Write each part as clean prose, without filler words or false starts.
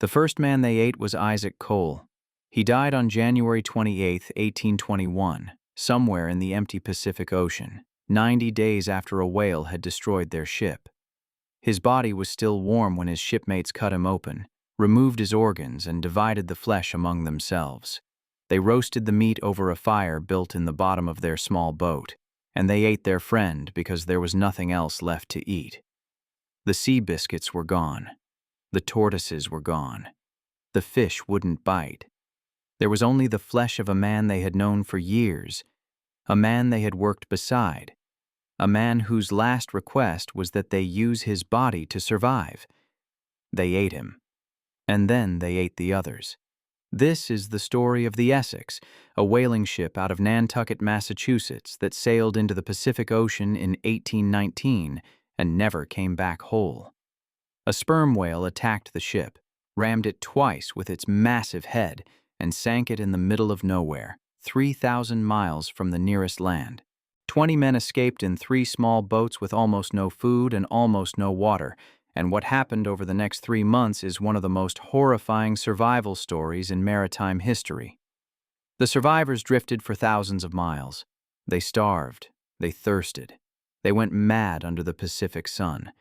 The first man they ate was Isaac Cole. He died on January 28, 1821, somewhere in the empty Pacific Ocean, 90 days after a whale had destroyed their ship. His body was still warm when his shipmates cut him open, removed his organs, and divided the flesh among themselves. They roasted the meat over a fire built in the bottom of their small boat, and they ate their friend because there was nothing else left to eat. The sea biscuits were gone. The tortoises were gone. The fish wouldn't bite. There was only the flesh of a man they had known for years, a man they had worked beside, a man whose last request was that they use his body to survive. They ate him, and then they ate the others. This is the story of the Essex, a whaling ship out of Nantucket, Massachusetts, that sailed into the Pacific Ocean in 1819 and never came back whole. A sperm whale attacked the ship, rammed it twice with its massive head, and sank it in the middle of nowhere, 3,000 miles from the nearest land. 20 men escaped in 3 small boats with almost no food and almost no water, and what happened over the next 3 months is one of the most horrifying survival stories in maritime history. The survivors drifted for thousands of miles. They starved. They thirsted. They went mad under the Pacific sun.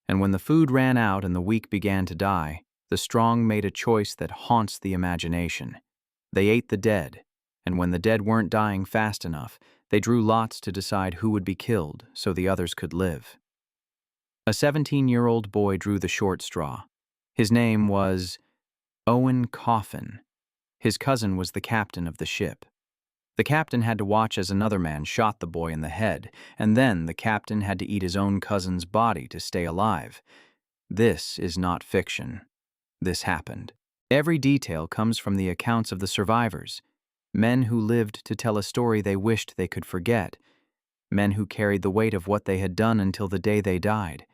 And when the food ran out and the weak began to die, the strong made a choice that haunts the imagination. They ate the dead, and when the dead weren't dying fast enough, they drew lots to decide who would be killed so the others could live. A 17-year-old boy drew the short straw. His name was Owen Coffin. His cousin was the captain of the ship. The captain had to watch as another man shot the boy in the head, and then the captain had to eat his own cousin's body to stay alive. This is not fiction. This happened. Every detail comes from the accounts of the survivors, men who lived to tell a story they wished they could forget, men who carried the weight of what they had done until the day they died.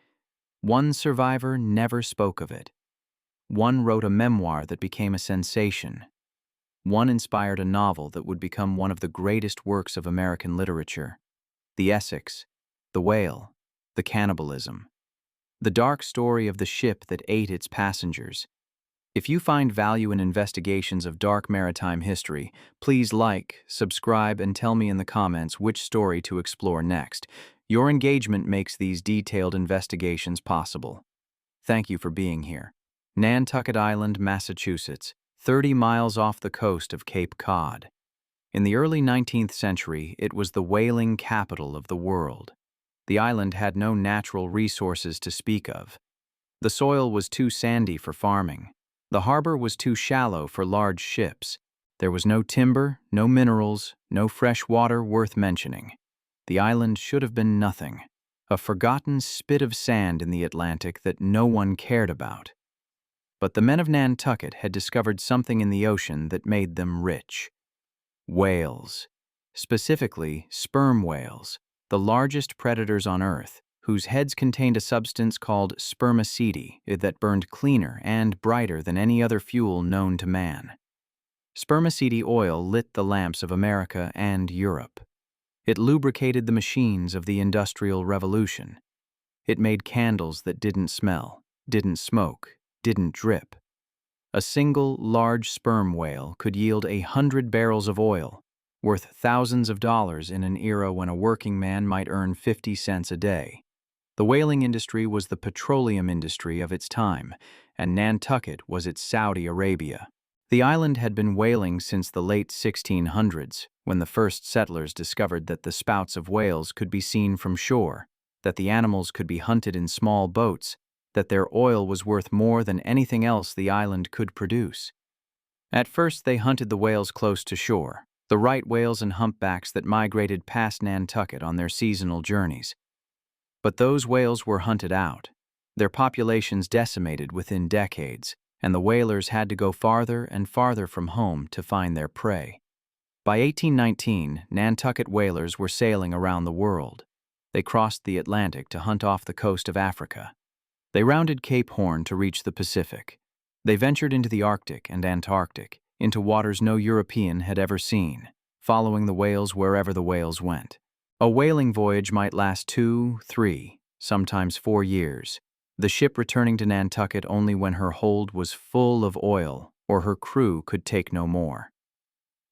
One survivor never spoke of it. One wrote a memoir that became a sensation. One inspired a novel that would become one of the greatest works of American literature. The Essex, the whale, the cannibalism. The dark story of the ship that ate its passengers. If you find value in investigations of dark maritime history, please like, subscribe, and tell me in the comments which story to explore next. Your engagement makes these detailed investigations possible. Thank you for being here. Nantucket Island, Massachusetts, 30 miles off the coast of Cape Cod. In the early 19th century, it was the whaling capital of the world. The island had no natural resources to speak of. The soil was too sandy for farming. The harbor was too shallow for large ships. There was no timber, no minerals, no fresh water worth mentioning. The island should have been nothing, a forgotten spit of sand in the Atlantic that no one cared about. But the men of Nantucket had discovered something in the ocean that made them rich. Whales. Specifically, sperm whales, the largest predators on Earth, whose heads contained a substance called spermaceti that burned cleaner and brighter than any other fuel known to man. Spermaceti oil lit the lamps of America and Europe. It lubricated the machines of the Industrial Revolution. It made candles that didn't smell, didn't smoke, didn't drip. A single large sperm whale could yield 100 barrels of oil, worth thousands of dollars in an era when a working man might earn 50 cents a day. The whaling industry was the petroleum industry of its time, and Nantucket was its Saudi Arabia. The island had been whaling since the late 1600s, when the first settlers discovered that the spouts of whales could be seen from shore, that the animals could be hunted in small boats, that their oil was worth more than anything else the island could produce. At first they hunted the whales close to shore, the right whales and humpbacks that migrated past Nantucket on their seasonal journeys. But those whales were hunted out, their populations decimated within decades, and the whalers had to go farther and farther from home to find their prey. By 1819, Nantucket whalers were sailing around the world. They crossed the Atlantic to hunt off the coast of Africa. They rounded Cape Horn to reach the Pacific. They ventured into the Arctic and Antarctic, into waters no European had ever seen, following the whales wherever the whales went. A whaling voyage might last 2, 3, sometimes 4 years. the ship returning to Nantucket only when her hold was full of oil or her crew could take no more.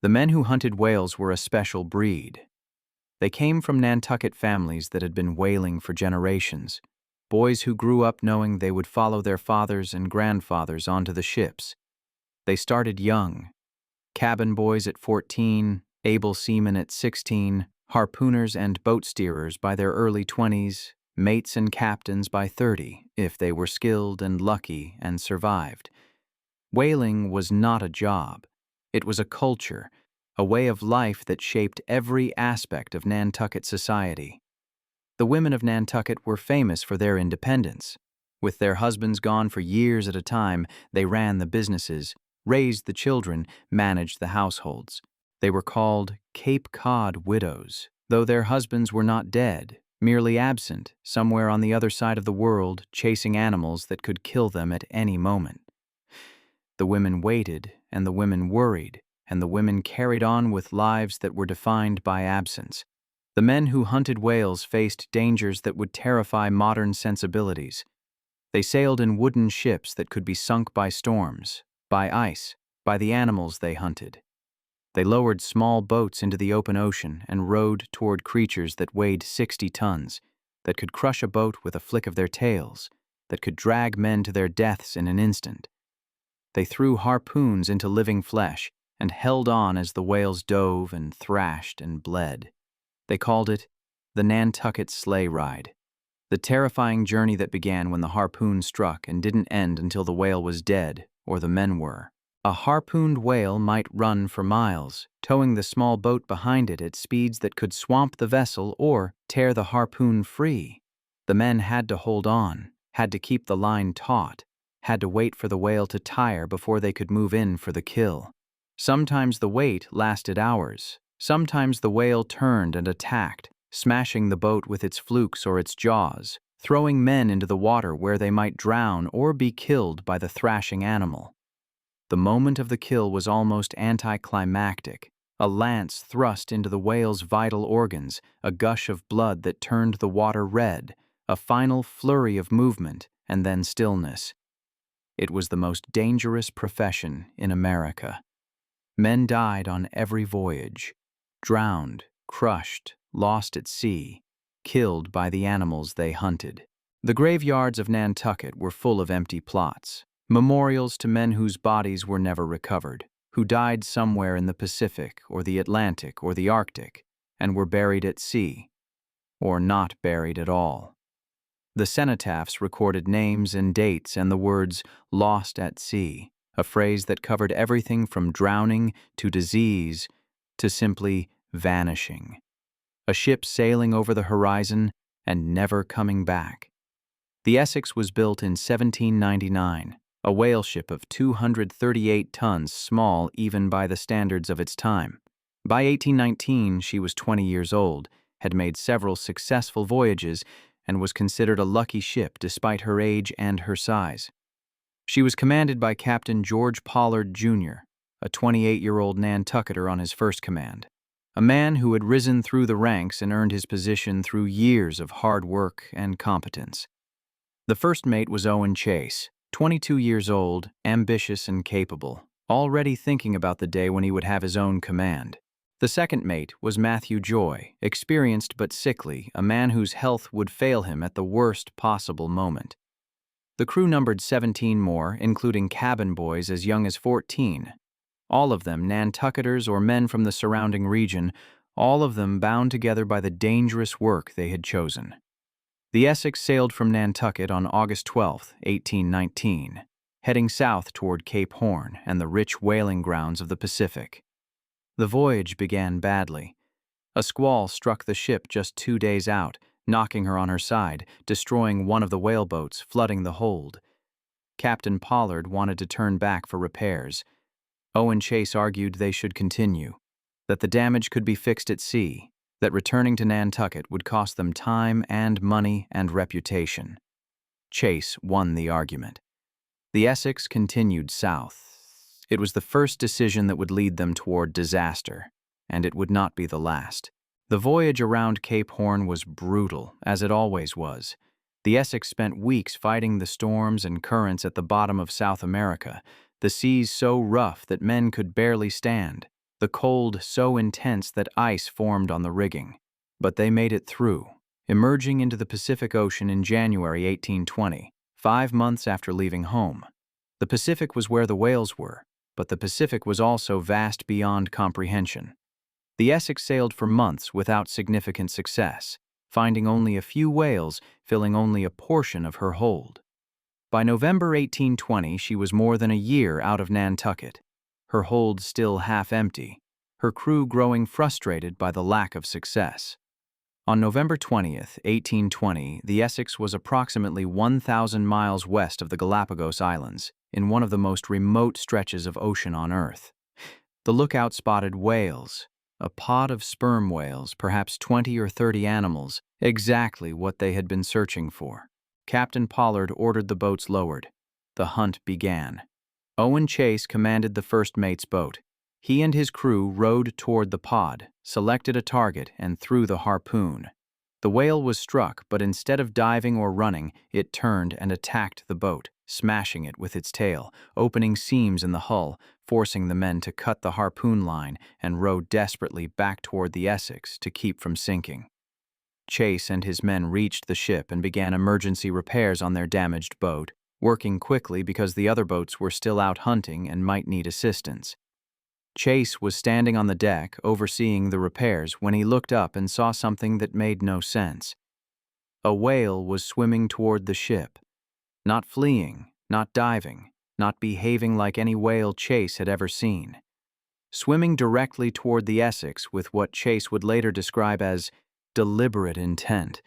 The men who hunted whales were a special breed. They came from Nantucket families that had been whaling for generations, boys who grew up knowing they would follow their fathers and grandfathers onto the ships. They started young, cabin boys at 14, able seamen at 16, harpooners and boat steerers by their early 20s, mates and captains by 30, if they were skilled and lucky and survived. Whaling was not a job. It was a culture, a way of life that shaped every aspect of Nantucket society. The women of Nantucket were famous for their independence. With their husbands gone for years at a time, they ran the businesses, raised the children, managed the households. They were called Cape Cod widows, though their husbands were not dead, merely absent, somewhere on the other side of the world, chasing animals that could kill them at any moment. The women waited, and the women worried, and the women carried on with lives that were defined by absence. The men who hunted whales faced dangers that would terrify modern sensibilities. They sailed in wooden ships that could be sunk by storms, by ice, by the animals they hunted. They lowered small boats into the open ocean and rowed toward creatures that weighed 60 tons, that could crush a boat with a flick of their tails, that could drag men to their deaths in an instant. They threw harpoons into living flesh and held on as the whales dove and thrashed and bled. They called it the Nantucket sleigh ride, the terrifying journey that began when the harpoon struck and didn't end until the whale was dead or the men were. A harpooned whale might run for miles, towing the small boat behind it at speeds that could swamp the vessel or tear the harpoon free. The men had to hold on, had to keep the line taut, had to wait for the whale to tire before they could move in for the kill. Sometimes the wait lasted hours. Sometimes the whale turned and attacked, smashing the boat with its flukes or its jaws, throwing men into the water where they might drown or be killed by the thrashing animal. The moment of the kill was almost anticlimactic, a lance thrust into the whale's vital organs, a gush of blood that turned the water red, a final flurry of movement, and then stillness. It was the most dangerous profession in America. Men died on every voyage, drowned, crushed, lost at sea, killed by the animals they hunted. The graveyards of Nantucket were full of empty plots, memorials to men whose bodies were never recovered, who died somewhere in the Pacific or the Atlantic or the Arctic and were buried at sea, or not buried at all. The cenotaphs recorded names and dates and the words "lost at sea," a phrase that covered everything from drowning to disease to simply vanishing. A ship sailing over the horizon and never coming back. The Essex was built in 1799, a whale ship of 238 tons, small even by the standards of its time. By 1819, she was 20 years old, had made several successful voyages, and was considered a lucky ship despite her age and her size. She was commanded by Captain George Pollard, Jr., a 28-year-old Nantucketer on his first command, a man who had risen through the ranks and earned his position through years of hard work and competence. The first mate was Owen Chase, 22 years old, ambitious and capable, already thinking about the day when he would have his own command. The second mate was Matthew Joy, experienced but sickly, a man whose health would fail him at the worst possible moment. The crew numbered 17 more, including cabin boys as young as 14. All of them Nantucketers or men from the surrounding region, all of them bound together by the dangerous work they had chosen. The Essex sailed from Nantucket on August 12, 1819, heading south toward Cape Horn and the rich whaling grounds of the Pacific. The voyage began badly. A squall struck the ship just 2 days out, knocking her on her side, destroying one of the whaleboats, flooding the hold. Captain Pollard wanted to turn back for repairs. Owen Chase argued they should continue, that the damage could be fixed at sea, that returning to Nantucket would cost them time and money and reputation. Chase won the argument. The Essex continued south. It was the first decision that would lead them toward disaster, and it would not be the last. The voyage around Cape Horn was brutal, as it always was. The Essex spent weeks fighting the storms and currents at the bottom of South America, the seas so rough that men could barely stand, the cold so intense that ice formed on the rigging. But they made it through, emerging into the Pacific Ocean in January 1820, 5 months after leaving home. The Pacific was where the whales were, but the Pacific was also vast beyond comprehension. The Essex sailed for months without significant success, finding only a few whales, filling only a portion of her hold. By November 1820, she was more than a year out of Nantucket, her hold still half empty, her crew growing frustrated by the lack of success. On November 20th, 1820, the Essex was approximately 1,000 miles west of the Galapagos Islands, in one of the most remote stretches of ocean on Earth. The lookout spotted whales, a pod of sperm whales, perhaps 20 or 30 animals, exactly what they had been searching for. Captain Pollard ordered the boats lowered. The hunt began. Owen Chase commanded the first mate's boat. He and his crew rowed toward the pod, selected a target, and threw the harpoon. The whale was struck, but instead of diving or running, it turned and attacked the boat, smashing it with its tail, opening seams in the hull, forcing the men to cut the harpoon line and row desperately back toward the Essex to keep from sinking. Chase and his men reached the ship and began emergency repairs on their damaged boat, working quickly because the other boats were still out hunting and might need assistance. Chase was standing on the deck overseeing the repairs when he looked up and saw something that made no sense. A whale was swimming toward the ship, not fleeing, not diving, not behaving like any whale Chase had ever seen. Swimming directly toward the Essex with what Chase would later describe as deliberate intent.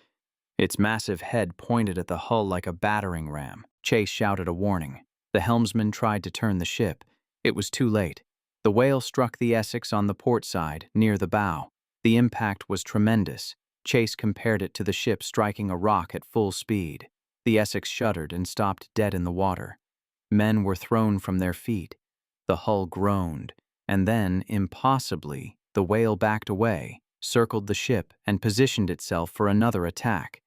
Its massive head pointed at the hull like a battering ram. Chase shouted a warning. The helmsman tried to turn the ship. It was too late. The whale struck the Essex on the port side, near the bow. The impact was tremendous. Chase compared it to the ship striking a rock at full speed. The Essex shuddered and stopped dead in the water. Men were thrown from their feet. The hull groaned, and then, impossibly, the whale backed away, circled the ship, and positioned itself for another attack.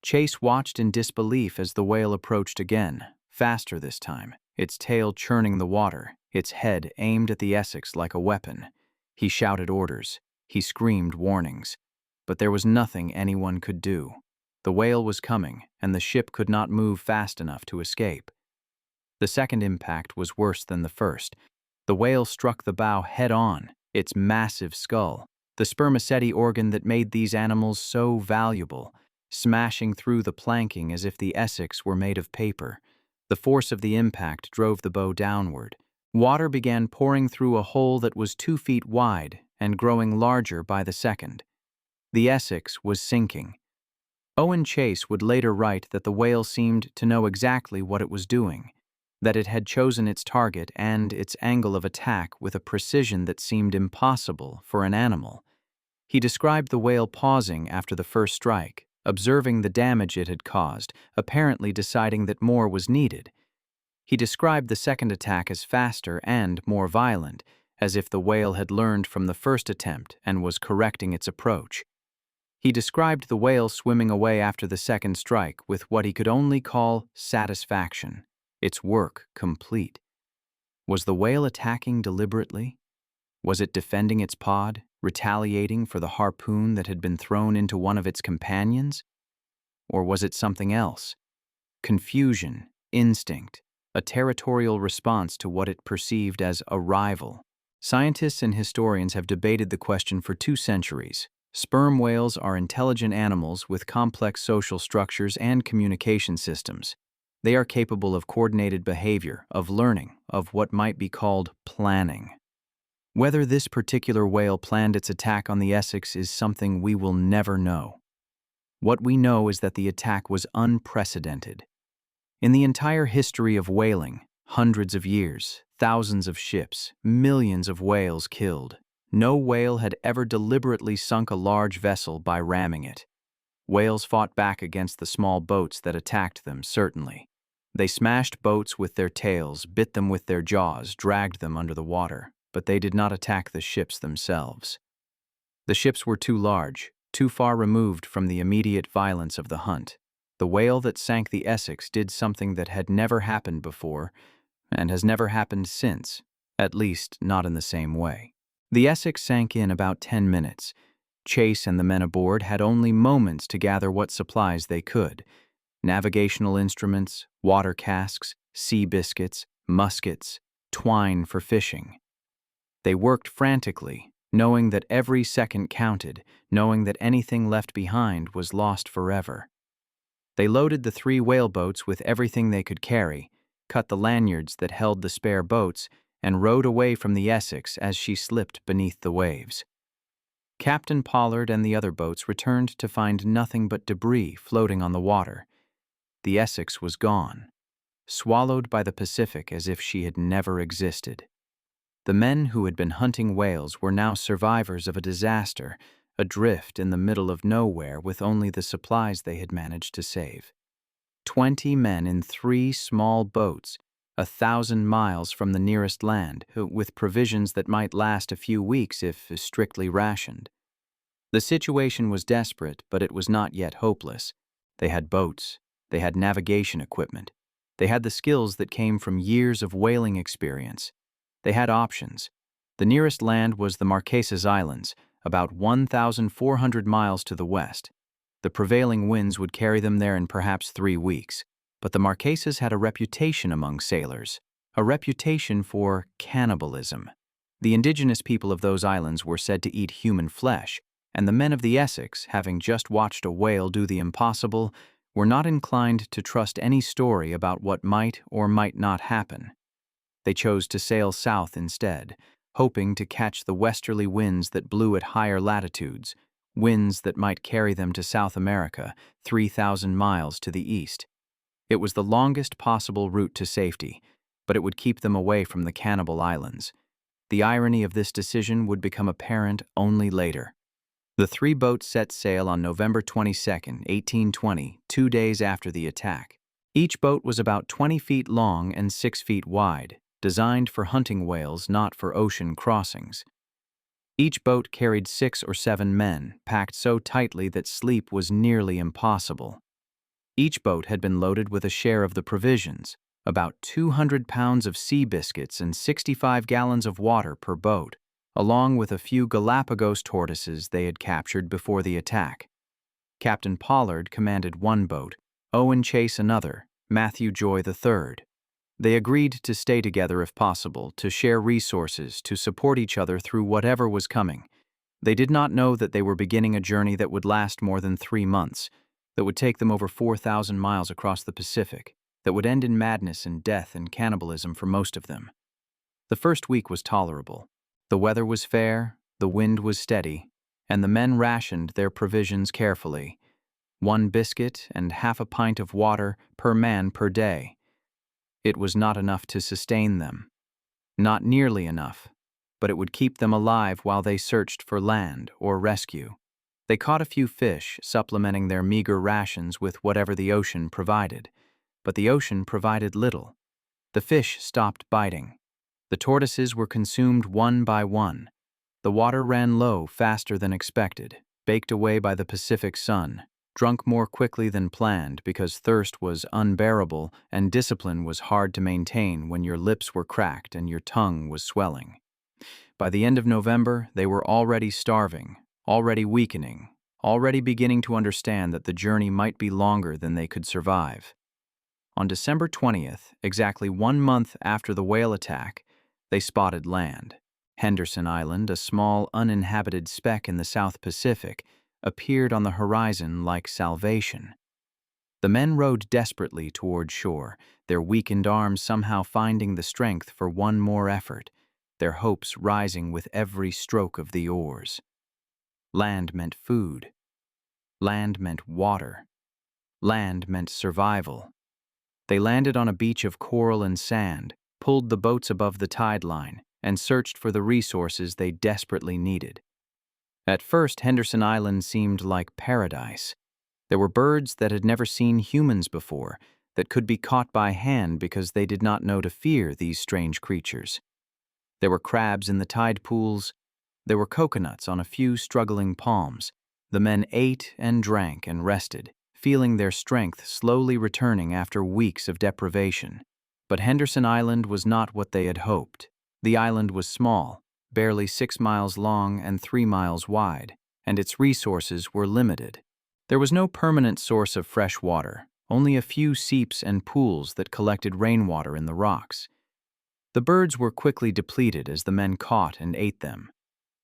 Chase watched in disbelief as the whale approached again, faster this time, its tail churning the water, its head aimed at the Essex like a weapon. He shouted orders. He screamed warnings. But there was nothing anyone could do. The whale was coming, and the ship could not move fast enough to escape. The second impact was worse than the first. The whale struck the bow head-on, its massive skull, the spermaceti organ that made these animals so valuable, smashing through the planking as if the Essex were made of paper. The force of the impact drove the bow downward. Water began pouring through a hole that was 2 feet wide and growing larger by the second. The Essex was sinking. Owen Chase would later write that the whale seemed to know exactly what it was doing, that it had chosen its target and its angle of attack with a precision that seemed impossible for an animal. He described the whale pausing after the first strike, observing the damage it had caused, apparently deciding that more was needed. He described the second attack as faster and more violent, as if the whale had learned from the first attempt and was correcting its approach. He described the whale swimming away after the second strike with what he could only call satisfaction, its work complete. Was the whale attacking deliberately? Was it defending its pod, retaliating for the harpoon that had been thrown into one of its companions? Or was it something else? Confusion, instinct, a territorial response to what it perceived as a rival. Scientists and historians have debated the question for 2 centuries. Sperm whales are intelligent animals with complex social structures and communication systems. They are capable of coordinated behavior, of learning, of what might be called planning. Whether this particular whale planned its attack on the Essex is something we will never know. What we know is that the attack was unprecedented. In the entire history of whaling, hundreds of years, thousands of ships, millions of whales killed, no whale had ever deliberately sunk a large vessel by ramming it. Whales fought back against the small boats that attacked them, certainly. They smashed boats with their tails, bit them with their jaws, dragged them under the water, but they did not attack the ships themselves. The ships were too large, too far removed from the immediate violence of the hunt. The whale that sank the Essex did something that had never happened before and has never happened since, at least not in the same way. The Essex sank in about 10 minutes. Chase and the men aboard had only moments to gather what supplies they could: navigational instruments, water casks, sea biscuits, muskets, twine for fishing. They worked frantically, knowing that every second counted, knowing that anything left behind was lost forever. They loaded the 3 whaleboats with everything they could carry, cut the lanyards that held the spare boats, and rowed away from the Essex as she slipped beneath the waves. Captain Pollard and the other boats returned to find nothing but debris floating on the water. The Essex was gone, swallowed by the Pacific as if she had never existed. The men who had been hunting whales were now survivors of a disaster, adrift in the middle of nowhere with only the supplies they had managed to save. 20 men in 3 small boats, 1,000 miles from the nearest land, with provisions that might last a few weeks if strictly rationed. The situation was desperate, but it was not yet hopeless. They had boats. They had navigation equipment. They had the skills that came from years of whaling experience. They had options. The nearest land was the Marquesas Islands, about 1,400 miles to the west. The prevailing winds would carry them there in perhaps 3 weeks. But the Marquesas had a reputation among sailors, a reputation for cannibalism. The indigenous people of those islands were said to eat human flesh, and the men of the Essex, having just watched a whale do the impossible, were not inclined to trust any story about what might or might not happen. They chose to sail south instead, hoping to catch the westerly winds that blew at higher latitudes, winds that might carry them to South America, 3,000 miles to the east. It was the longest possible route to safety, but it would keep them away from the cannibal islands. The irony of this decision would become apparent only later. The 3 boats set sail on November 22, 1820, 2 days after the attack. Each boat was about 20 feet long and 6 feet wide, designed for hunting whales, not for ocean crossings. Each boat carried 6 or 7 men, packed so tightly that sleep was nearly impossible. Each boat had been loaded with a share of the provisions, about 200 pounds of sea biscuits and 65 gallons of water per boat, along with a few Galapagos tortoises they had captured before the attack. Captain Pollard commanded 1 boat, Owen Chase another, Matthew Joy the third. They agreed to stay together if possible, to share resources, to support each other through whatever was coming. They did not know that they were beginning a journey that would last more than 3 months, that would take them over 4,000 miles across the Pacific, that would end in madness and death and cannibalism for most of them. The first week was tolerable. The weather was fair, the wind was steady, and the men rationed their provisions carefully. 1 biscuit and half a pint of water per man per day. It was not enough to sustain them. Not nearly enough, but it would keep them alive while they searched for land or rescue. They caught a few fish, supplementing their meager rations with whatever the ocean provided. But the ocean provided little. The fish stopped biting. The tortoises were consumed one by one. The water ran low faster than expected, baked away by the Pacific sun, drunk more quickly than planned because thirst was unbearable and discipline was hard to maintain when your lips were cracked and your tongue was swelling. By the end of November, they were already starving, already weakening, already beginning to understand that the journey might be longer than they could survive. On December 20th, exactly 1 month after the whale attack, they spotted land. Henderson Island, a small uninhabited speck in the South Pacific, appeared on the horizon like salvation. The men rowed desperately toward shore, their weakened arms somehow finding the strength for one more effort, their hopes rising with every stroke of the oars. Land meant food. Land meant water. Land meant survival. They landed on a beach of coral and sand, pulled the boats above the tide line, and searched for the resources they desperately needed. At first, Henderson Island seemed like paradise. There were birds that had never seen humans before, that could be caught by hand because they did not know to fear these strange creatures. There were crabs in the tide pools. There were coconuts on a few struggling palms. The men ate and drank and rested, feeling their strength slowly returning after weeks of deprivation. But Henderson Island was not what they had hoped. The island was small, barely 6 miles long and 3 miles wide, and its resources were limited. There was no permanent source of fresh water, only a few seeps and pools that collected rainwater in the rocks. The birds were quickly depleted as the men caught and ate them.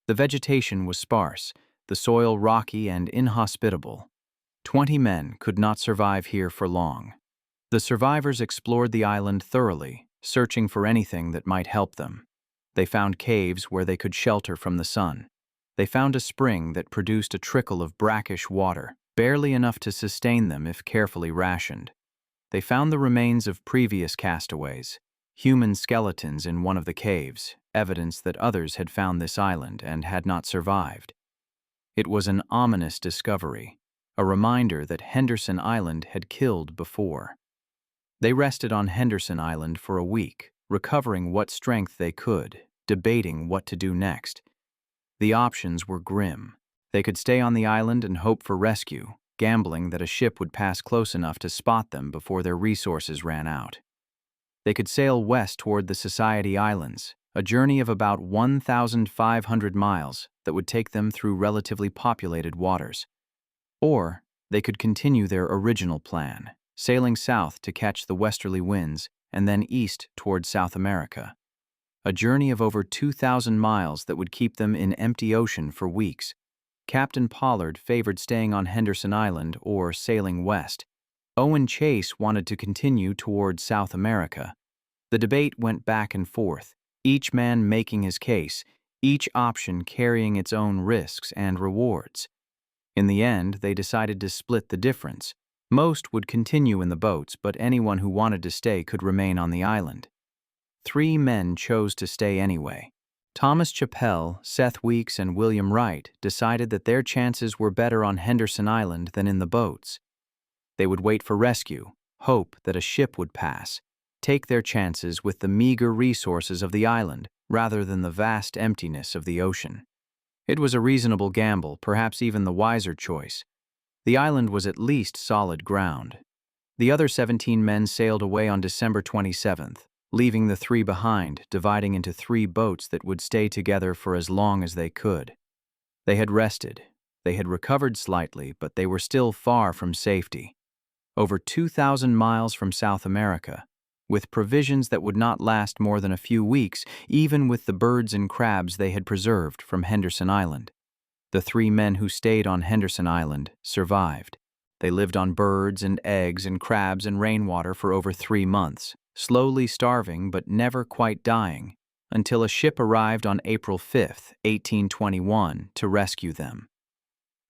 The vegetation was sparse, the soil rocky and inhospitable. 20 men could not survive here for long. The survivors explored the island thoroughly, searching for anything that might help them. They found caves where they could shelter from the sun. They found a spring that produced a trickle of brackish water, barely enough to sustain them if carefully rationed. They found the remains of previous castaways, human skeletons in one of the caves, evidence that others had found this island and had not survived. It was an ominous discovery, a reminder that Henderson Island had killed before. They rested on Henderson Island for a week, recovering what strength they could, debating what to do next. The options were grim. They could stay on the island and hope for rescue, gambling that a ship would pass close enough to spot them before their resources ran out. They could sail west toward the Society Islands, a journey of about 1,500 miles that would take them through relatively populated waters. Or they could continue their original plan, sailing south to catch the westerly winds and then east toward South America. A journey of over 2,000 miles that would keep them in empty ocean for weeks. Captain Pollard favored staying on Henderson Island or sailing west. Owen Chase wanted to continue toward South America. The debate went back and forth, each man making his case, each option carrying its own risks and rewards. In the end, they decided to split the difference. Most would continue in the boats, but anyone who wanted to stay could remain on the island. 3 men chose to stay anyway. Thomas Chappell, Seth Weeks, and William Wright decided that their chances were better on Henderson Island than in the boats. They would wait for rescue, hope that a ship would pass, take their chances with the meager resources of the island rather than the vast emptiness of the ocean. It was a reasonable gamble, perhaps even the wiser choice. The island was at least solid ground. The other 17 men sailed away on December 27th, leaving the 3 behind, dividing into 3 boats that would stay together for as long as they could. They had rested. They had recovered slightly, but they were still far from safety. Over 2,000 miles from South America, with provisions that would not last more than a few weeks, even with the birds and crabs they had preserved from Henderson Island. The 3 men who stayed on Henderson Island survived. They lived on birds and eggs and crabs and rainwater for over 3 months, slowly starving but never quite dying, until a ship arrived on April 5, 1821, to rescue them.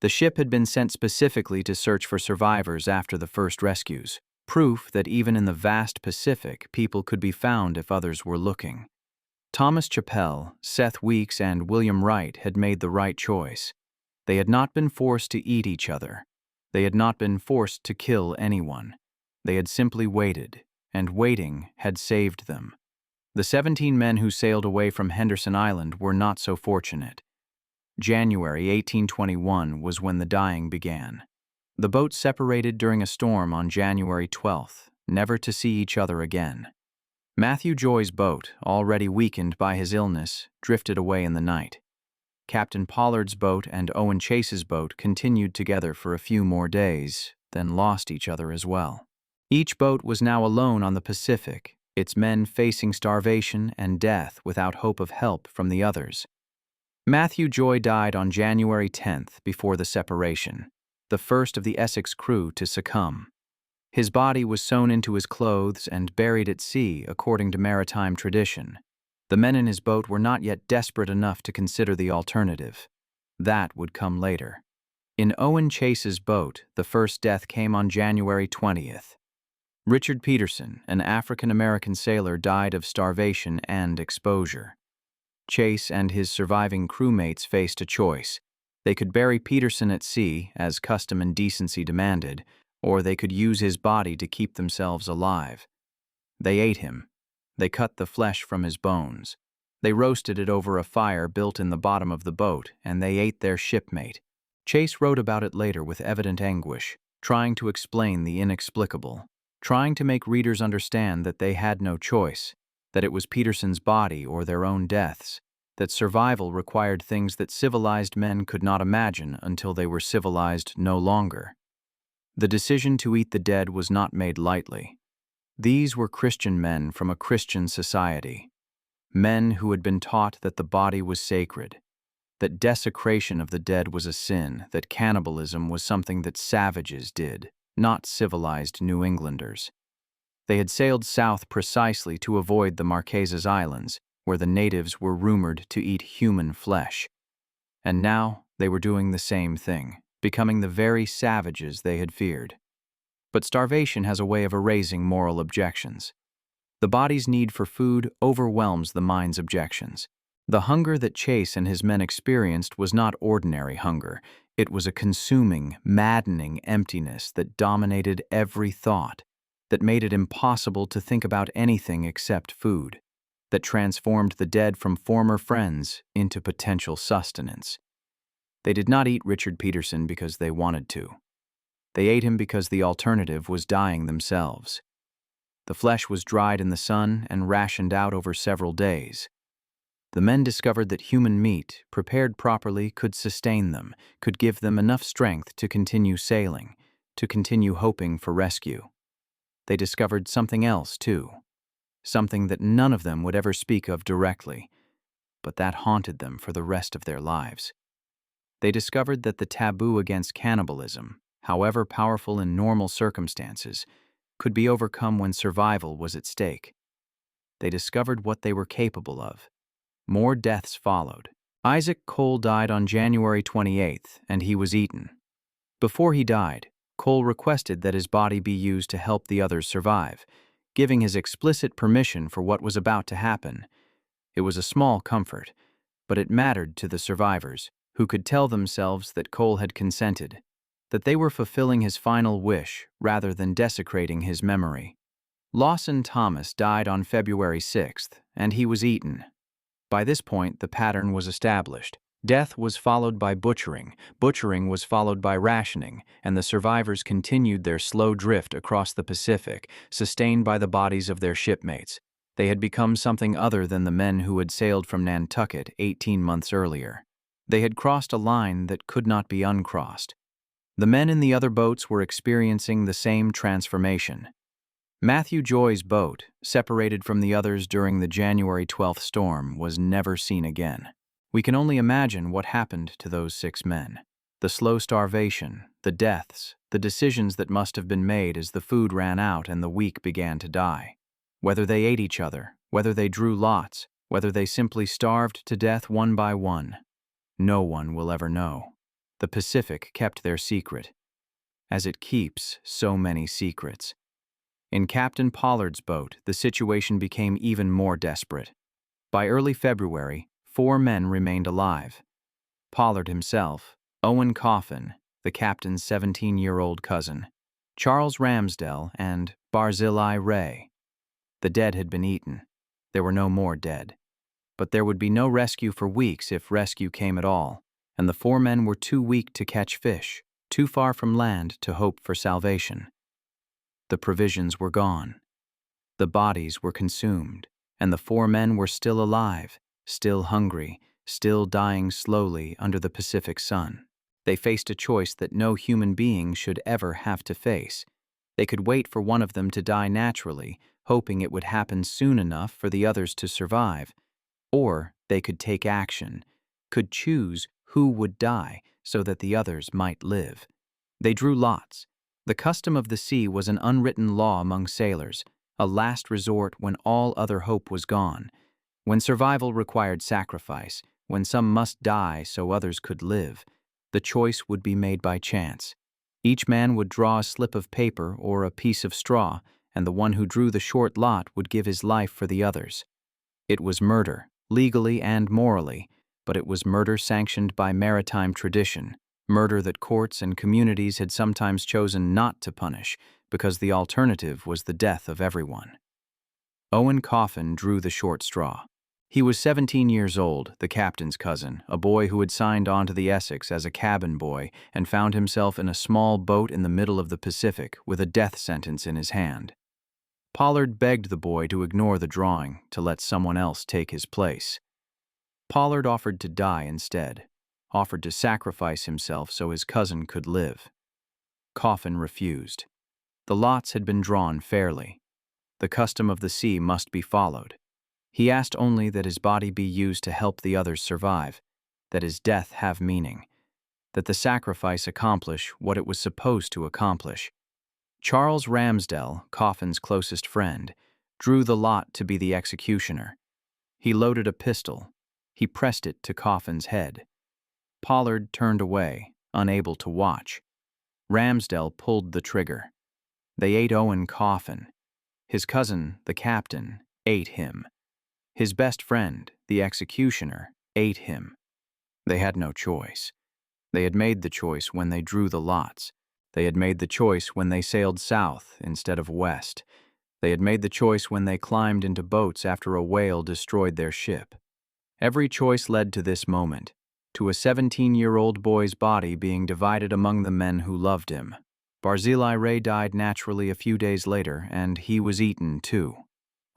The ship had been sent specifically to search for survivors after the first rescues, proof that even in the vast Pacific, people could be found if others were looking. Thomas Chappell, Seth Weeks, and William Wright had made the right choice. They had not been forced to eat each other. They had not been forced to kill anyone. They had simply waited, and waiting had saved them. The 17 men who sailed away from Henderson Island were not so fortunate. January 1821 was when the dying began. The boats separated during a storm on January 12th, never to see each other again. Matthew Joy's boat, already weakened by his illness, drifted away in the night. Captain Pollard's boat and Owen Chase's boat continued together for a few more days, then lost each other as well. Each boat was now alone on the Pacific, its men facing starvation and death without hope of help from the others. Matthew Joy died on January 10th before the separation, the first of the Essex crew to succumb. His body was sewn into his clothes and buried at sea according to maritime tradition. The men in his boat were not yet desperate enough to consider the alternative. That would come later. In Owen Chase's boat, the first death came on January 20th. Richard Peterson, an African-American sailor, died of starvation and exposure. Chase and his surviving crewmates faced a choice. They could bury Peterson at sea, as custom and decency demanded, or they could use his body to keep themselves alive. They ate him. They cut the flesh from his bones. They roasted it over a fire built in the bottom of the boat, and they ate their shipmate. Chase wrote about it later with evident anguish. trying to explain the inexplicable, trying to make readers understand that they had no choice, that it was Peterson's body or their own deaths, that survival required things that civilized men could not imagine until they were civilized no longer. The decision to eat the dead was not made lightly. These were Christian men from a Christian society, men who had been taught that the body was sacred, that desecration of the dead was a sin, that cannibalism was something that savages did, not civilized New Englanders. They had sailed south precisely to avoid the Marquesas Islands, where the natives were rumored to eat human flesh. And now they were doing the same thing, becoming the very savages they had feared. But starvation has a way of erasing moral objections. The body's need for food overwhelms the mind's objections. The hunger that Chase and his men experienced was not ordinary hunger. It was a consuming, maddening emptiness that dominated every thought, that made it impossible to think about anything except food, that transformed the dead from former friends into potential sustenance. They did not eat Richard Peterson because they wanted to. They ate him because the alternative was dying themselves. The flesh was dried in the sun and rationed out over several days. The men discovered that human meat, prepared properly, could sustain them, could give them enough strength to continue sailing, to continue hoping for rescue. They discovered something else, too, something that none of them would ever speak of directly, but that haunted them for the rest of their lives. They discovered that the taboo against cannibalism, however powerful in normal circumstances, could be overcome when survival was at stake. They discovered what they were capable of. More deaths followed. Isaac Cole died on January 28th, and he was eaten. Before he died, Cole requested that his body be used to help the others survive, giving his explicit permission for what was about to happen. It was a small comfort, but it mattered to the survivors, who could tell themselves that Cole had consented, that they were fulfilling his final wish rather than desecrating his memory. Lawson Thomas died on February 6th, and he was eaten. By this point, the pattern was established. Death was followed by butchering, butchering was followed by rationing, and the survivors continued their slow drift across the Pacific, sustained by the bodies of their shipmates. They had become something other than the men who had sailed from Nantucket 18 months earlier. They had crossed a line that could not be uncrossed. The men in the other boats were experiencing the same transformation. Matthew Joy's boat, separated from the others during the January 12th storm, was never seen again. We can only imagine what happened to those 6 men. The slow starvation, the deaths, the decisions that must have been made as the food ran out and the weak began to die. Whether they ate each other, whether they drew lots, whether they simply starved to death one by one, no one will ever know. The Pacific kept their secret, as it keeps so many secrets. In Captain Pollard's boat, the situation became even more desperate. By early February, 4 men remained alive. Pollard himself, Owen Coffin, the captain's 17-year-old cousin, Charles Ramsdell, and Barzillai Ray. The dead had been eaten. There were no more dead. But there would be no rescue for weeks if rescue came at all, and the 4 men were too weak to catch fish, too far from land to hope for salvation. The provisions were gone. The bodies were consumed, and the 4 men were still alive, still hungry, still dying slowly under the Pacific sun. They faced a choice that no human being should ever have to face. They could wait for one of them to die naturally, hoping it would happen soon enough for the others to survive. Or they could take action, could choose who would die so that the others might live. They drew lots. The custom of the sea was an unwritten law among sailors, a last resort when all other hope was gone, when survival required sacrifice, when some must die so others could live. The choice would be made by chance. Each man would draw a slip of paper or a piece of straw, and the one who drew the short lot would give his life for the others. It was murder, legally and morally, but it was murder sanctioned by maritime tradition, murder that courts and communities had sometimes chosen not to punish because the alternative was the death of everyone. Owen Coffin drew the short straw. He was 17 years old, the captain's cousin, a boy who had signed on to the Essex as a cabin boy and found himself in a small boat in the middle of the Pacific with a death sentence in his hand. Pollard begged the boy to ignore the drawing, to let someone else take his place. Pollard offered to die instead, offered to sacrifice himself so his cousin could live. Coffin refused. The lots had been drawn fairly. The custom of the sea must be followed. He asked only that his body be used to help the others survive, that his death have meaning, that the sacrifice accomplish what it was supposed to accomplish. Charles Ramsdell, Coffin's closest friend, drew the lot to be the executioner. He loaded a pistol. He pressed it to Coffin's head. Pollard turned away, unable to watch. Ramsdell pulled the trigger. They ate Owen Coffin. His cousin, the captain, ate him. His best friend, the executioner, ate him. They had no choice. They had made the choice when they drew the lots. They had made the choice when they sailed south instead of west. They had made the choice when they climbed into boats after a whale destroyed their ship. Every choice led to this moment, to a 17-year-old boy's body being divided among the men who loved him. Barzillai Ray died naturally a few days later, and he was eaten too.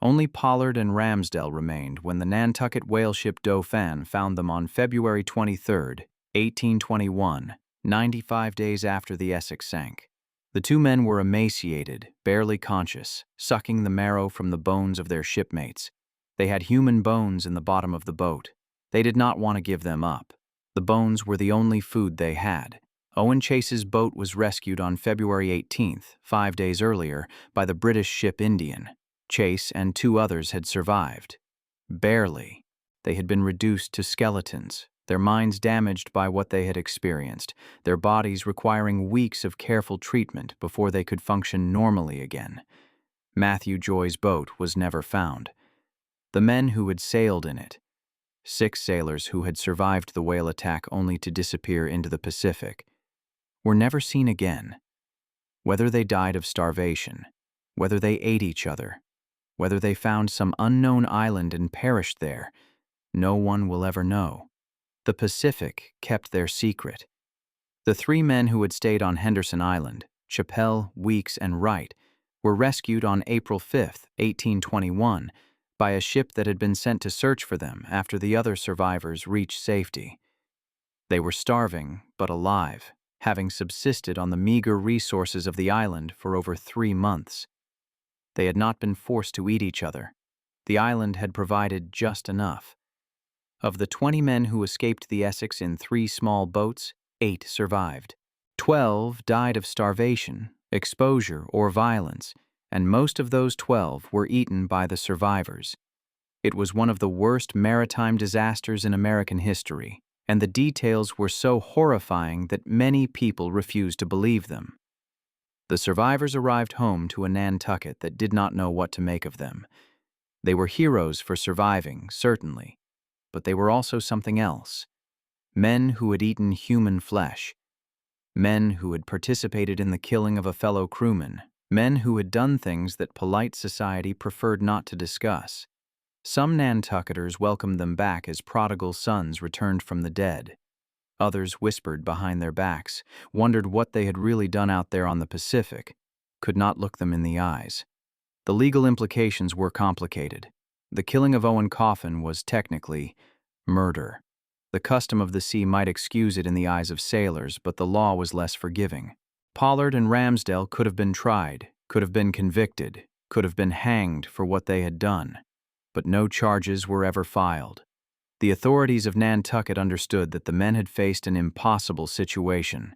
Only Pollard and Ramsdell remained when the Nantucket whale ship Dauphin found them on February 23, 1821, 95 days after the Essex sank. The two men were emaciated, barely conscious, sucking the marrow from the bones of their shipmates. They had human bones in the bottom of the boat. They did not want to give them up. The bones were the only food they had. Owen Chase's boat was rescued on February 18th, 5 days earlier, by the British ship Indian. Chase and 2 others had survived. Barely. They had been reduced to skeletons, their minds damaged by what they had experienced, their bodies requiring weeks of careful treatment before they could function normally again. Matthew Joy's boat was never found. The men who had sailed in it, 6 sailors who had survived the whale attack only to disappear into the Pacific, were never seen again. Whether they died of starvation, whether they ate each other, whether they found some unknown island and perished there, no one will ever know. The Pacific kept their secret. The 3 men who had stayed on Henderson Island, Chappell, Weeks, and Wright, were rescued on April 5, 1821, by a ship that had been sent to search for them after the other survivors reached safety. They were starving, but alive, having subsisted on the meager resources of the island for over 3 months. They had not been forced to eat each other. The island had provided just enough. Of the 20 men who escaped the Essex in 3 small boats, 8 survived. 12 died of starvation, exposure, or violence, and most of those 12 were eaten by the survivors. It was one of the worst maritime disasters in American history, and the details were so horrifying that many people refused to believe them. The survivors arrived home to a Nantucket that did not know what to make of them. They were heroes for surviving, certainly, but they were also something else. Men who had eaten human flesh. Men who had participated in the killing of a fellow crewman. Men who had done things that polite society preferred not to discuss. Some Nantucketers welcomed them back as prodigal sons returned from the dead. Others whispered behind their backs, wondered what they had really done out there on the Pacific, could not look them in the eyes. The legal implications were complicated. The killing of Owen Coffin was technically murder. The custom of the sea might excuse it in the eyes of sailors, but the law was less forgiving. Pollard and Ramsdell could have been tried, could have been convicted, could have been hanged for what they had done, but no charges were ever filed. The authorities of Nantucket understood that the men had faced an impossible situation,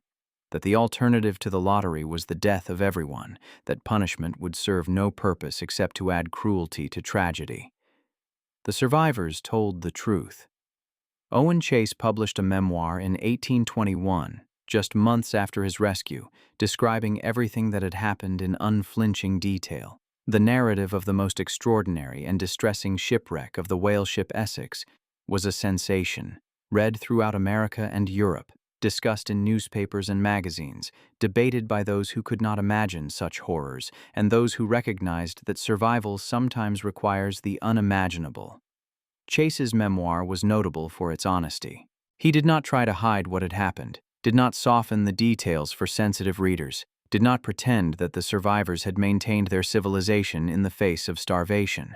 that the alternative to the lottery was the death of everyone, that punishment would serve no purpose except to add cruelty to tragedy. The survivors told the truth. Owen Chase published a memoir in 1821, just months after his rescue, describing everything that had happened in unflinching detail. The narrative of the most extraordinary and distressing shipwreck of the whale ship Essex was a sensation, read throughout America and Europe, discussed in newspapers and magazines, debated by those who could not imagine such horrors and those who recognized that survival sometimes requires the unimaginable. Chase's memoir was notable for its honesty. He did not try to hide what had happened, did not soften the details for sensitive readers, did not pretend that the survivors had maintained their civilization in the face of starvation.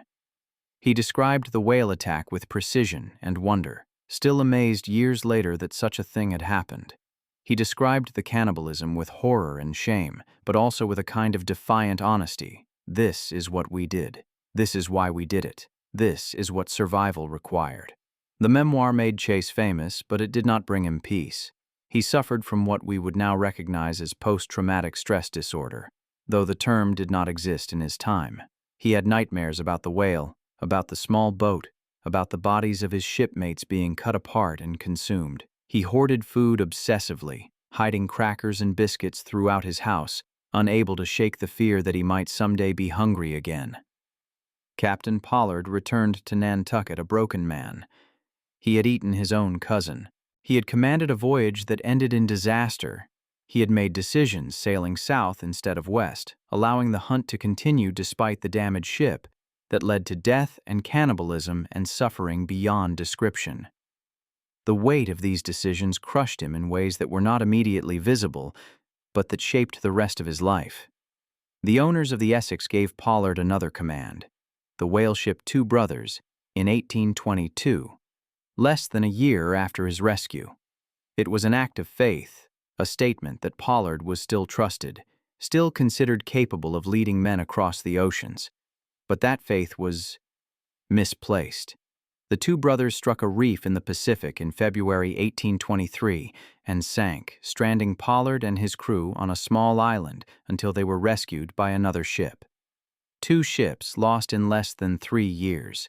He described the whale attack with precision and wonder, still amazed years later that such a thing had happened. He described the cannibalism with horror and shame, but also with a kind of defiant honesty. This is what we did. This is why we did it. This is what survival required. The memoir made Chase famous, but it did not bring him peace. He suffered from what we would now recognize as post-traumatic stress disorder, though the term did not exist in his time. He had nightmares about the whale, about the small boat, about the bodies of his shipmates being cut apart and consumed. He hoarded food obsessively, hiding crackers and biscuits throughout his house, unable to shake the fear that he might someday be hungry again. Captain Pollard returned to Nantucket a broken man. He had eaten his own cousin. He had commanded a voyage that ended in disaster. He had made decisions sailing south instead of west, allowing the hunt to continue despite the damaged ship that led to death and cannibalism and suffering beyond description. The weight of these decisions crushed him in ways that were not immediately visible, but that shaped the rest of his life. The owners of the Essex gave Pollard another command, the whale ship Two Brothers, in 1822, less than a year after his rescue. It was an act of faith, a statement that Pollard was still trusted, still considered capable of leading men across the oceans. But that faith was misplaced. The Two Brothers struck a reef in the Pacific in February 1823 and sank, stranding Pollard and his crew on a small island until they were rescued by another ship. Two ships lost in less than 3 years.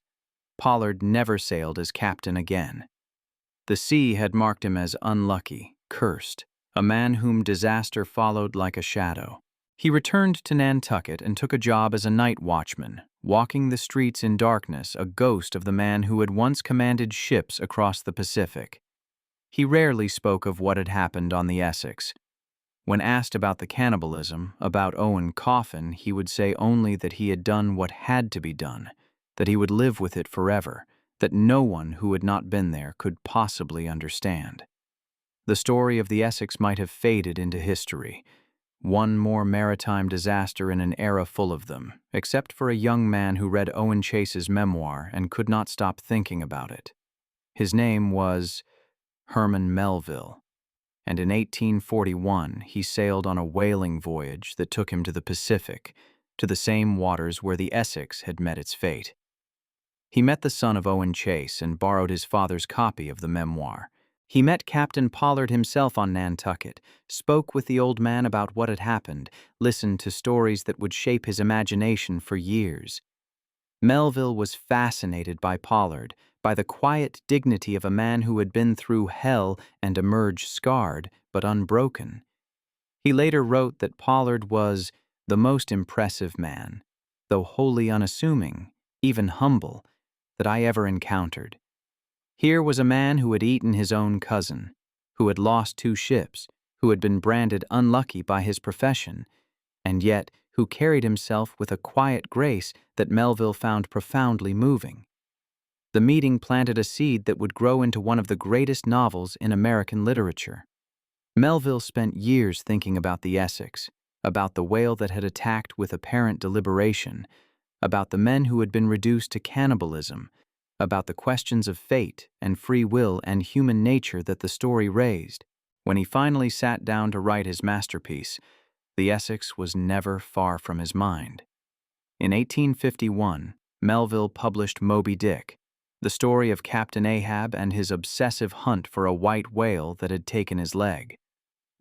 Pollard never sailed as captain again. The sea had marked him as unlucky, cursed, a man whom disaster followed like a shadow. He returned to Nantucket and took a job as a night watchman, walking the streets in darkness, a ghost of the man who had once commanded ships across the Pacific. He rarely spoke of what had happened on the Essex. When asked about the cannibalism, about Owen Coffin, he would say only that he had done what had to be done, that he would live with it forever, that no one who had not been there could possibly understand. The story of the Essex might have faded into history, one more maritime disaster in an era full of them, except for a young man who read Owen Chase's memoir and could not stop thinking about it. His name was Herman Melville, and in 1841 he sailed on a whaling voyage that took him to the Pacific, to the same waters where the Essex had met its fate. He met the son of Owen Chase and borrowed his father's copy of the memoir. He met Captain Pollard himself on Nantucket, spoke with the old man about what had happened, listened to stories that would shape his imagination for years. Melville was fascinated by Pollard, by the quiet dignity of a man who had been through hell and emerged scarred but unbroken. He later wrote that Pollard was the most impressive man, though wholly unassuming, even humble, that I ever encountered. Here was a man who had eaten his own cousin, who had lost 2 ships, who had been branded unlucky by his profession, and yet who carried himself with a quiet grace that Melville found profoundly moving. The meeting planted a seed that would grow into one of the greatest novels in American literature. Melville spent years thinking about the Essex, about the whale that had attacked with apparent deliberation, about the men who had been reduced to cannibalism, about the questions of fate and free will and human nature that the story raised. When he finally sat down to write his masterpiece, the Essex was never far from his mind. In 1851, Melville published Moby Dick, the story of Captain Ahab and his obsessive hunt for a white whale that had taken his leg.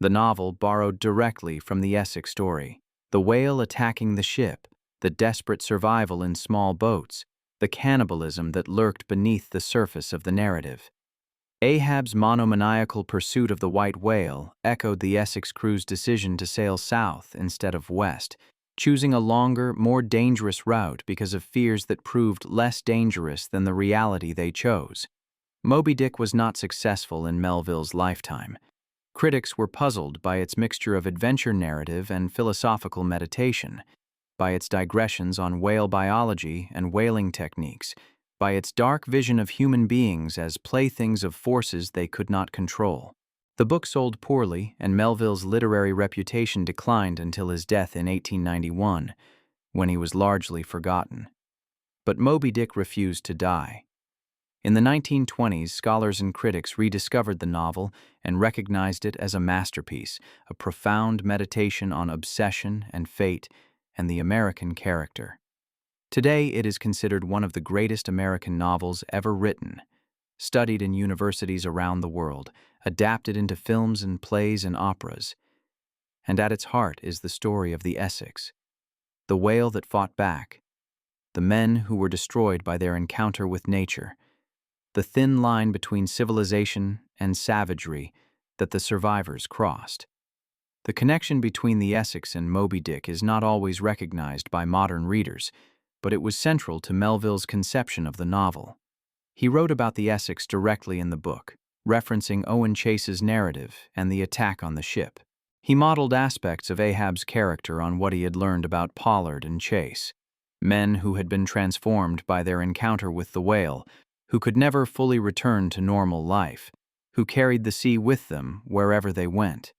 The novel borrowed directly from the Essex story, the whale attacking the ship, the desperate survival in small boats, the cannibalism that lurked beneath the surface of the narrative. Ahab's monomaniacal pursuit of the white whale echoed the Essex crew's decision to sail south instead of west, choosing a longer, more dangerous route because of fears that proved less dangerous than the reality they chose. Moby Dick was not successful in Melville's lifetime. Critics were puzzled by its mixture of adventure narrative and philosophical meditation, by its digressions on whale biology and whaling techniques, by its dark vision of human beings as playthings of forces they could not control. The book sold poorly, and Melville's literary reputation declined until his death in 1891, when he was largely forgotten. But Moby Dick refused to die. In the 1920s, scholars and critics rediscovered the novel and recognized it as a masterpiece, a profound meditation on obsession and fate and the American character. Today, it is considered one of the greatest American novels ever written, studied in universities around the world, adapted into films and plays and operas. And at its heart is the story of the Essex, the whale that fought back, the men who were destroyed by their encounter with nature, the thin line between civilization and savagery that the survivors crossed. The connection between the Essex and Moby Dick is not always recognized by modern readers, but it was central to Melville's conception of the novel. He wrote about the Essex directly in the book, referencing Owen Chase's narrative and the attack on the ship. He modeled aspects of Ahab's character on what he had learned about Pollard and Chase, men who had been transformed by their encounter with the whale, who could never fully return to normal life, who carried the sea with them wherever they went.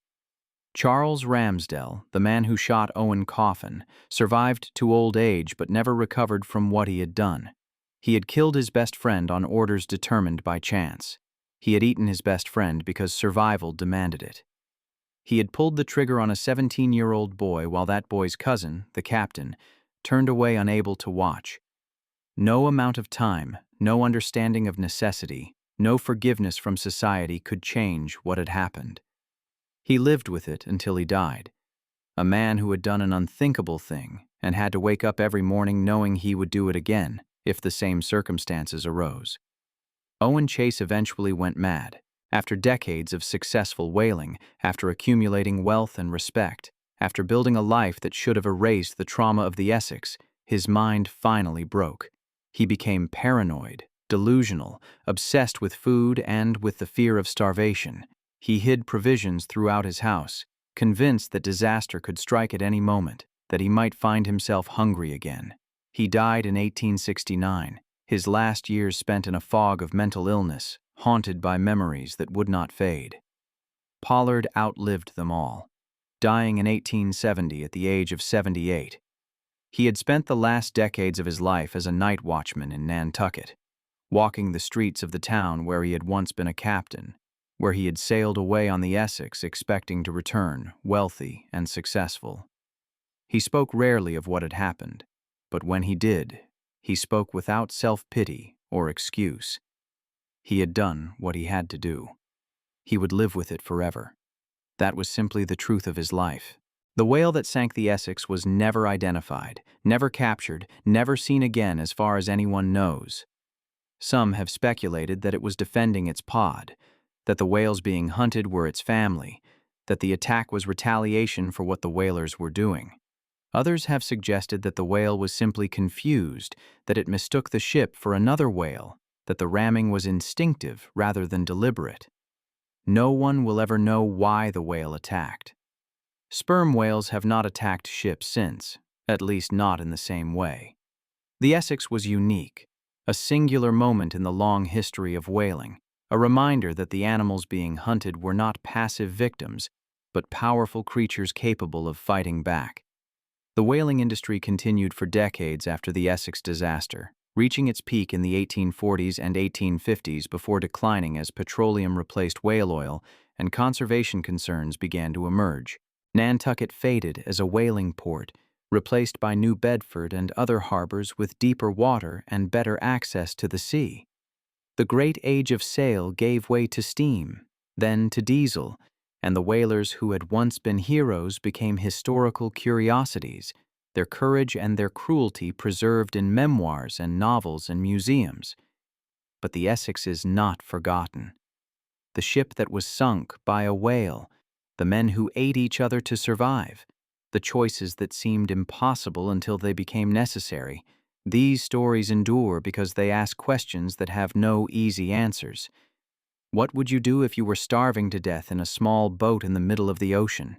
Charles Ramsdell, the man who shot Owen Coffin, survived to old age but never recovered from what he had done. He had killed his best friend on orders determined by chance. He had eaten his best friend because survival demanded it. He had pulled the trigger on a 17-year-old boy while that boy's cousin, the captain, turned away unable to watch. No amount of time, no understanding of necessity, no forgiveness from society could change what had happened. He lived with it until he died, a man who had done an unthinkable thing and had to wake up every morning knowing he would do it again if the same circumstances arose. Owen Chase eventually went mad. After decades of successful whaling, after accumulating wealth and respect, after building a life that should have erased the trauma of the Essex, his mind finally broke. He became paranoid, delusional, obsessed with food and with the fear of starvation. He hid provisions throughout his house, convinced that disaster could strike at any moment, that he might find himself hungry again. He died in 1869, his last years spent in a fog of mental illness, haunted by memories that would not fade. Pollard outlived them all, dying in 1870 at the age of 78. He had spent the last decades of his life as a night watchman in Nantucket, walking the streets of the town where he had once been a captain, where he had sailed away on the Essex expecting to return, wealthy and successful. He spoke rarely of what had happened, but when he did, he spoke without self-pity or excuse. He had done what he had to do. He would live with it forever. That was simply the truth of his life. The whale that sank the Essex was never identified, never captured, never seen again as far as anyone knows. Some have speculated that it was defending its pod, that the whales being hunted were its family, that the attack was retaliation for what the whalers were doing. Others have suggested that the whale was simply confused, that it mistook the ship for another whale, that the ramming was instinctive rather than deliberate. No one will ever know why the whale attacked. Sperm whales have not attacked ships since, at least not in the same way. The Essex was unique, a singular moment in the long history of whaling, a reminder that the animals being hunted were not passive victims, but powerful creatures capable of fighting back. The whaling industry continued for decades after the Essex disaster, reaching its peak in the 1840s and 1850s before declining as petroleum replaced whale oil and conservation concerns began to emerge. Nantucket faded as a whaling port, replaced by New Bedford and other harbors with deeper water and better access to the sea. The great age of sail gave way to steam, then to diesel, and the whalers who had once been heroes became historical curiosities, their courage and their cruelty preserved in memoirs and novels and museums. But the Essex is not forgotten. The ship that was sunk by a whale, the men who ate each other to survive, the choices that seemed impossible until they became necessary, these stories endure because they ask questions that have no easy answers. What would you do if you were starving to death in a small boat in the middle of the ocean?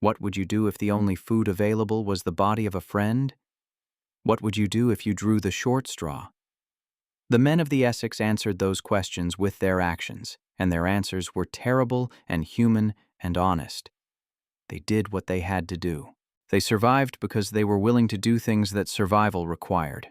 What would you do if the only food available was the body of a friend? What would you do if you drew the short straw? The men of the Essex answered those questions with their actions, and their answers were terrible and human and honest. They did what they had to do. They survived because they were willing to do things that survival required.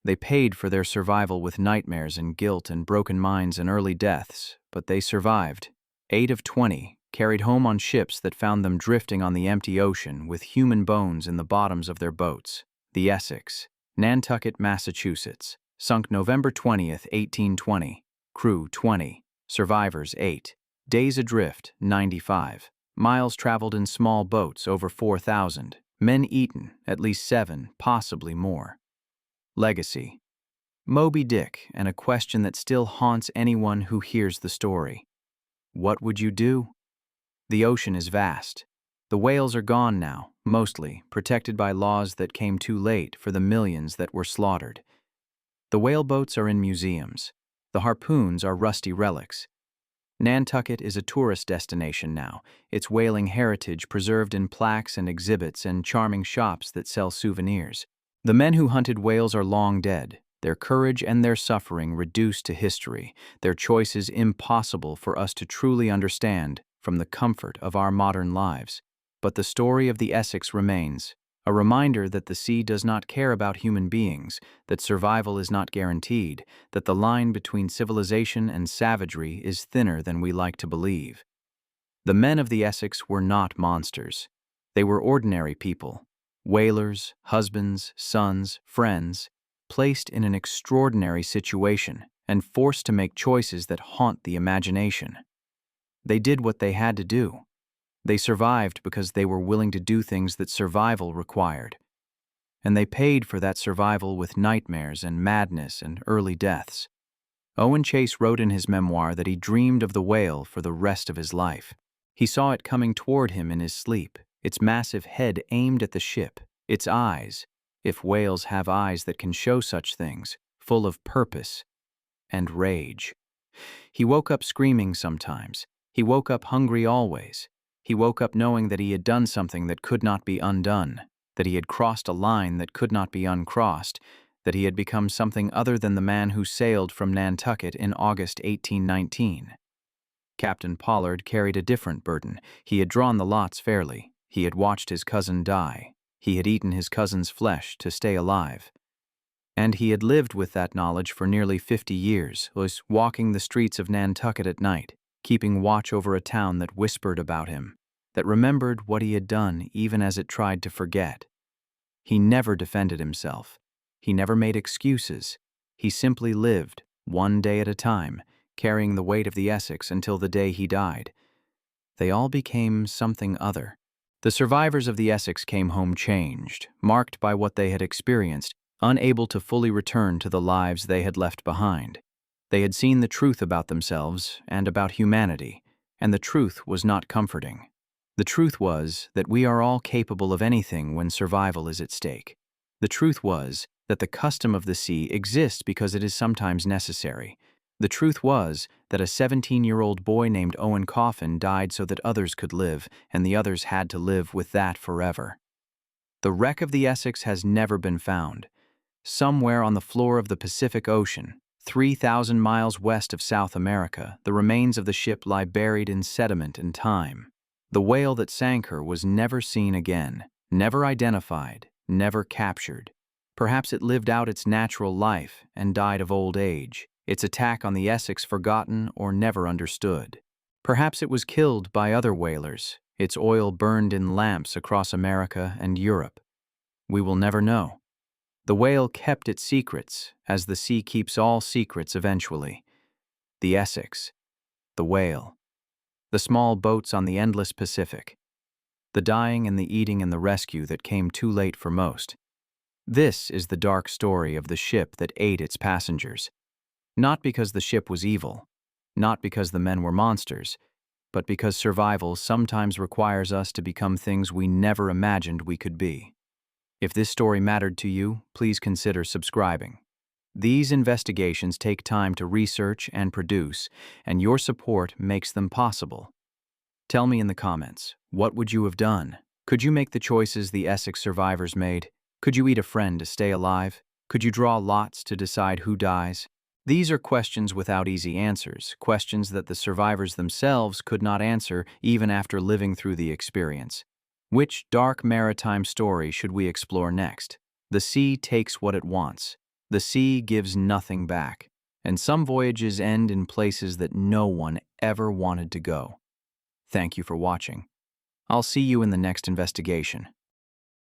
They paid for their survival with nightmares and guilt and broken minds and early deaths, but they survived. 8 of 20 carried home on ships that found them drifting on the empty ocean with human bones in the bottoms of their boats. The Essex, Nantucket, Massachusetts, sunk November 20th, 1820. Crew 20. Survivors 8. Days adrift 95. Miles traveled in small boats over 4,000. Men eaten at least 7, possibly more. Legacy. Moby Dick, and a question that still haunts anyone who hears the story. What would you do? The ocean is vast. The whales are gone now, mostly, protected by laws that came too late for the millions that were slaughtered. The whale boats are in museums. The harpoons are rusty relics. Nantucket is a tourist destination now, its whaling heritage preserved in plaques and exhibits and charming shops that sell souvenirs. The men who hunted whales are long dead, their courage and their suffering reduced to history, their choices impossible for us to truly understand from the comfort of our modern lives. But the story of the Essex remains, a reminder that the sea does not care about human beings, that survival is not guaranteed, that the line between civilization and savagery is thinner than we like to believe. The men of the Essex were not monsters. They were ordinary people, whalers, husbands, sons, friends, placed in an extraordinary situation and forced to make choices that haunt the imagination. They did what they had to do. They survived because they were willing to do things that survival required. And they paid for that survival with nightmares and madness and early deaths. Owen Chase wrote in his memoir that he dreamed of the whale for the rest of his life. He saw it coming toward him in his sleep, its massive head aimed at the ship, its eyes, if whales have eyes that can show such things, full of purpose and rage. He woke up screaming sometimes. He woke up hungry always. He woke up knowing that he had done something that could not be undone, that he had crossed a line that could not be uncrossed, that he had become something other than the man who sailed from Nantucket in August 1819. Captain Pollard carried a different burden. He had drawn the lots fairly. He had watched his cousin die. He had eaten his cousin's flesh to stay alive. And he had lived with that knowledge for nearly 50 years, was walking the streets of Nantucket at night, keeping watch over a town that whispered about him, that remembered what he had done even as it tried to forget. He never defended himself. He never made excuses. He simply lived, one day at a time, carrying the weight of the Essex until the day he died. They all became something other. The survivors of the Essex came home changed, marked by what they had experienced, unable to fully return to the lives they had left behind. They had seen the truth about themselves and about humanity, and the truth was not comforting. The truth was that we are all capable of anything when survival is at stake. The truth was that the custom of the sea exists because it is sometimes necessary. The truth was that a 17-year-old boy named Owen Coffin died so that others could live, and the others had to live with that forever. The wreck of the Essex has never been found. Somewhere on the floor of the Pacific Ocean, 3,000 miles west of South America, the remains of the ship lie buried in sediment and time. The whale that sank her was never seen again, never identified, never captured. Perhaps it lived out its natural life and died of old age, its attack on the Essex forgotten or never understood. Perhaps it was killed by other whalers, its oil burned in lamps across America and Europe. We will never know. The whale kept its secrets, as the sea keeps all secrets eventually. The Essex, the whale, the small boats on the endless Pacific, the dying and the eating and the rescue that came too late for most. This is the dark story of the ship that ate its passengers. Not because the ship was evil, not because the men were monsters, but because survival sometimes requires us to become things we never imagined we could be. If this story mattered to you, please consider subscribing. These investigations take time to research and produce, and your support makes them possible. Tell me in the comments, what would you have done? Could you make the choices the Essex survivors made? Could you eat a friend to stay alive? Could you draw lots to decide who dies? These are questions without easy answers, questions that the survivors themselves could not answer even after living through the experience. Which dark maritime story should we explore next? The sea takes what it wants. The sea gives nothing back. And some voyages end in places that no one ever wanted to go. Thank you for watching. I'll see you in the next investigation.